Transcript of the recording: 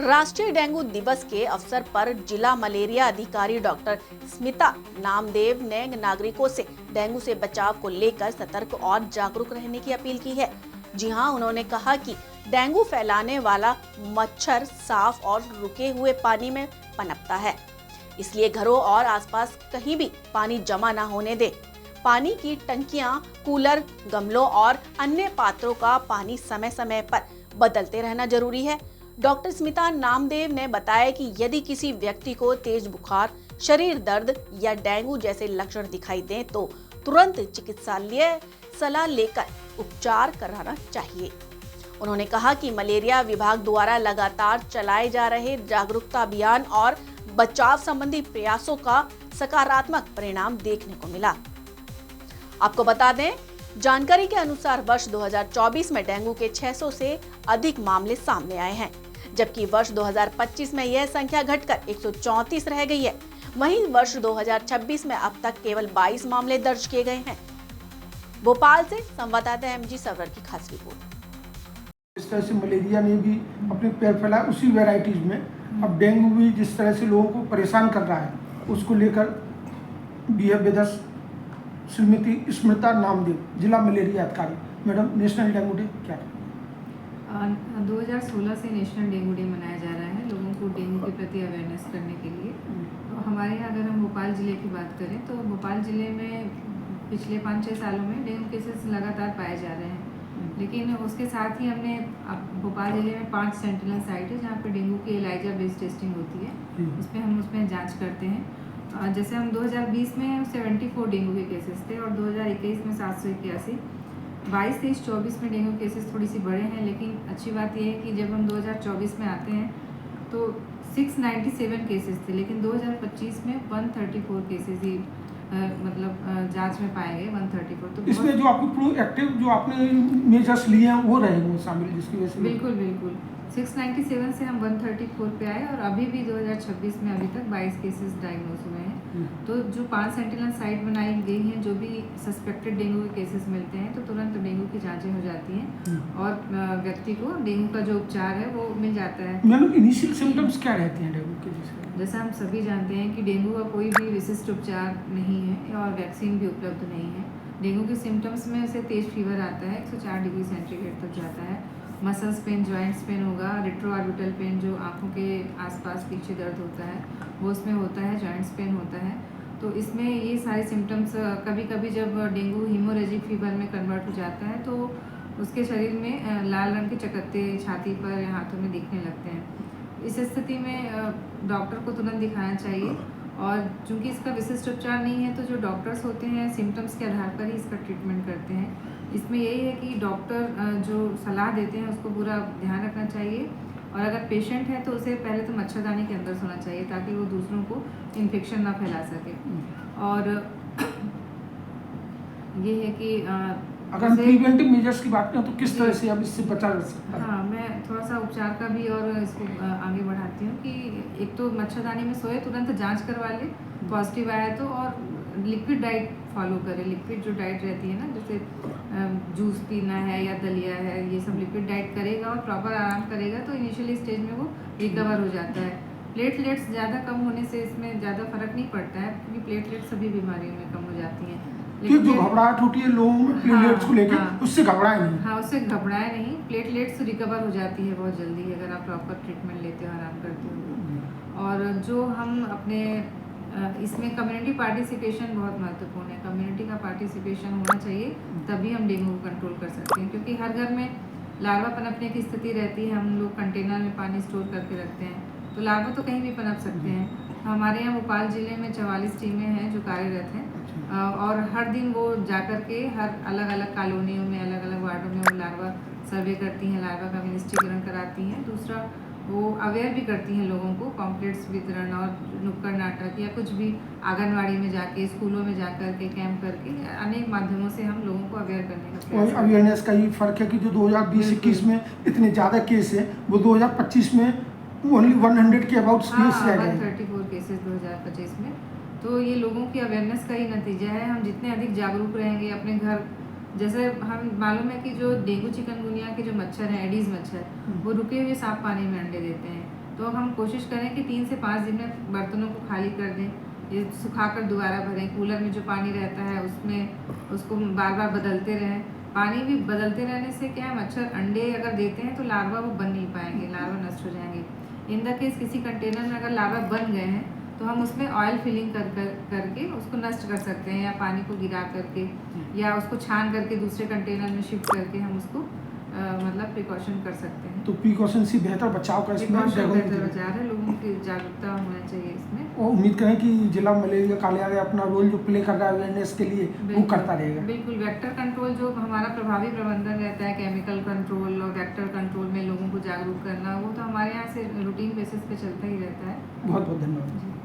राष्ट्रीय डेंगू दिवस के अवसर पर जिला मलेरिया अधिकारी डॉक्टर स्मिता नामदेव ने नागरिकों से डेंगू से बचाव को लेकर सतर्क और जागरूक रहने की अपील की है। जी हां, उन्होंने कहा कि डेंगू फैलाने वाला मच्छर साफ और रुके हुए पानी में पनपता है, इसलिए घरों और आसपास कहीं भी पानी जमा न होने दें। पानी की टंकियां, कूलर, गमलों और अन्य पात्रों का पानी समय समय पर बदलते रहना जरूरी है। डॉक्टर स्मिता नामदेव ने बताया कि यदि किसी व्यक्ति को तेज बुखार, शरीर दर्द या डेंगू जैसे लक्षण दिखाई दें तो तुरंत चिकित्सकीय सलाह लेकर उपचार कराना चाहिए। उन्होंने कहा कि मलेरिया विभाग द्वारा लगातार चलाए जा रहे जागरूकता अभियान और बचाव संबंधी प्रयासों का सकारात्मक परिणाम देखने को मिला। आपको बता दें, जानकारी के अनुसार वर्ष 2024 में डेंगू के 600 से अधिक मामले सामने आए हैं, जबकि वर्ष 2025 में यह संख्या घटकर 134 रह गई है। वहीं वर्ष 2026 में अब तक केवल 22 मामले दर्ज किए गए हैं। भोपाल से संवाददाता एमजी सरवर की खास रिपोर्ट। इस तरह से मलेरिया ने भी अपने पैर फैलाए, उसी वैरायटीज में अब डेंगू भी जिस तरह से लोगों को परेशान कर रहा है, उसको लेकर BF श्रीमती स्मिता नामदेव, जिला मलेरिया अधिकारी। मैडम, नेशनल डेंगू डे क्या है? 2016 से नेशनल डेंगू डे मनाया जा रहा है लोगों को डेंगू के प्रति अवेयरनेस करने के लिए। तो हमारे यहाँ अगर हम भोपाल ज़िले की बात करें तो भोपाल ज़िले में पिछले 5-6 सालों में डेंगू केसेस लगातार पाए जा रहे हैं, लेकिन उसके साथ ही हमने भोपाल ज़िले में 5 सेंटिनल साइट है जहाँ पर डेंगू की एलाइजा बेस्ड टेस्टिंग होती है। उसमें जाँच करते हैं। जैसे हम 2020 में 74 डेंगू के केसेस थे और 2021 में 781। 22, 23, 24 में डेंगू केसेस थोड़ी सी बढ़े हैं, लेकिन अच्छी बात यह है कि जब हम 2024 में आते हैं तो 697 केसेस थे, लेकिन 2025 में 134 केसेस ही जांच में पाए गए। 134। तो इसमें जो आपको प्रोएक्टिव जो आपने मेजर्स लिए हैं वो रहे हैं शामिल, जिसकी वजह से बिल्कुल 697 से हम 134 पे आए और अभी भी 2026 में अभी तक 22 केसेस डायग्नोज हुए हैं। तो जो 5 सेंटिनल साइट बनाई गई हैं, जो भी सस्पेक्टेड डेंगू के केसेस मिलते हैं तो तुरंत डेंगू की जांचें हो जाती हैं और व्यक्ति को डेंगू का जो उपचार है वो मिल जाता है। मैडम, इनिशियल सिम्टम्स क्या रहते हैं डेंगू के? जैसा हम सभी जानते हैं कि डेंगू का कोई भी विशिष्ट उपचार नहीं है और वैक्सीन भी उपलब्ध नहीं है। डेंगू के सिम्टम्स में से तेज फीवर आता है, 104 डिग्री सेंटीग्रेड तक जाता है। मसल्स पेन, जॉइंट्स पेन होगा, रेट्रोऑर्बिटल पेन जो आंखों के आसपास पीछे दर्द होता है वो उसमें होता है, जॉइंट्स पेन होता है। तो इसमें ये सारे सिम्टम्स कभी कभी जब डेंगू हीमोरेजिक फीवर में कन्वर्ट हो जाता है तो उसके शरीर में लाल रंग के चकत्ते छाती पर या हाथों में दिखने लगते हैं। इस स्थिति में डॉक्टर को तुरंत दिखाना चाहिए और चूंकि इसका विशिष्ट उपचार नहीं है तो जो डॉक्टर्स होते हैं सिम्टम्स के आधार पर ही इसका ट्रीटमेंट करते हैं। इसमें यही है कि डॉक्टर जो सलाह देते हैं उसको पूरा ध्यान रखना चाहिए और अगर पेशेंट है तो उसे पहले तो मच्छरदानी के अंदर सोना चाहिए ताकि वो दूसरों को इन्फेक्शन ना फैला सके। और ये है कि अगर प्रिवेंटिव मेजर्स की बात करें तो किस तरह से अब इससे बचा जा सकता है? हाँ, मैं थोड़ा सा उपचार का भी और इसको आगे बढ़ाती हूँ कि एक तो मच्छरदानी में सोए, तुरंत जांच करवा ले, पॉजिटिव आया तो, और लिक्विड डाइट फॉलो करें। लिक्विड जो डाइट रहती है ना, जैसे जूस पीना है या दलिया है, ये सब लिक्विड डाइट करेगा और प्रॉपर आराम करेगा तो इनिशियली स्टेज में वो रिकवर हो जाता है। प्लेटलेट्स ज़्यादा कम होने से इसमें ज़्यादा फर्क नहीं पड़ता है क्योंकि प्लेटलेट्स सभी बीमारियों में कम हो जाती हैं। लेकिन जो घबराहट होती है लोगों में प्लेटलेट्स को लेकर, उससे घबराए नहीं। हाँ, उससे घबराए नहीं। प्लेटलेट्स रिकवर हो जाती है बहुत जल्दी अगर आप प्रॉपर ट्रीटमेंट लेते हो, आराम करते हो। और जो हम अपने इसमें कम्युनिटी पार्टिसिपेशन बहुत महत्वपूर्ण है। कम्युनिटी का पार्टिसिपेशन होना चाहिए, तभी हम डेंगू को कंट्रोल कर सकते हैं क्योंकि हर घर में लार्वा पनपने की स्थिति रहती है। हम लोग कंटेनर में पानी स्टोर करके रखते हैं तो लार्वा तो कहीं भी पनप सकते हैं। हमारे यहाँ भोपाल ज़िले में 44 टीमें हैं जो कार्यरत हैं और हर दिन वो जाकर के हर अलग अलग कॉलोनियों में, अलग अलग वार्डों में वो लार्वा सर्वे करती हैं, लार्वा का विनिष्टीकरण कराती हैं। दूसरा, वो अवेयर भी करती हैं लोगों को, पॉम्पलेट्स वितरण और नुक्कड़ नाटक या कुछ भी आंगनवाड़ी में जाके, स्कूलों में जाकर के कैंप करके अनेक माध्यमों से हम लोगों को अवेयर करने का प्रयास। और अवेयरनेस का ये फर्क है कि जो 2020-21 में इतने ज़्यादा केस है वो 2025 में ओनली 100 के अबाउट केस रह गए। 134 केसेस 2025 में। तो ये लोगों की अवेयरनेस का ही नतीजा है। हम जितने अधिक जागरूक रहेंगे, अपने घर जैसे हम मालूम है कि जो डेंगू चिकनगुनिया के जो मच्छर हैं, एडीज मच्छर, वो रुके हुए साफ पानी में अंडे देते हैं। तो हम कोशिश करें कि 3 से 5 दिन में बर्तनों को खाली कर दें, ये सुखाकर दोबारा भरें। कूलर में जो पानी रहता है उसमें उसको बार बार बदलते रहें। पानी भी बदलते रहने से क्या है, मच्छर अंडे अगर देते हैं तो लार्वा वो बन नहीं पाएंगे, लार्वा नष्ट हो जाएंगे। इन द केस किसी कंटेनर में अगर लार्वा बन गए हैं तो हम उसमें ऑयल फिलिंग करके उसको नष्ट कर सकते हैं, या पानी को गिरा करके, या उसको छान करके दूसरे कंटेनर में शिफ्ट करके हम उसको मतलब प्रिकॉशन कर सकते हैं। तो प्रिकॉशन से बेहतर बचाव का इसमें प्रिकॉशन डेंगू बेहतर बचा है, लोगों की जागरूकता होना चाहिए इसमें। और उम्मीद करें कि जिला मलेरिया कार्यालय अपना रोल जो प्ले कर रहा है अवेयरनेस के लिए वो करता रहेगा। बिल्कुल, वेक्टर कंट्रोल जो हमारा प्रभावी प्रबंधन रहता है, केमिकल कंट्रोल और वेक्टर कंट्रोल में लोगों को जागरूक करना, वो तो हमारे यहाँ से रूटीन बेसिस पे चलता ही रहता है। बहुत बहुत धन्यवाद।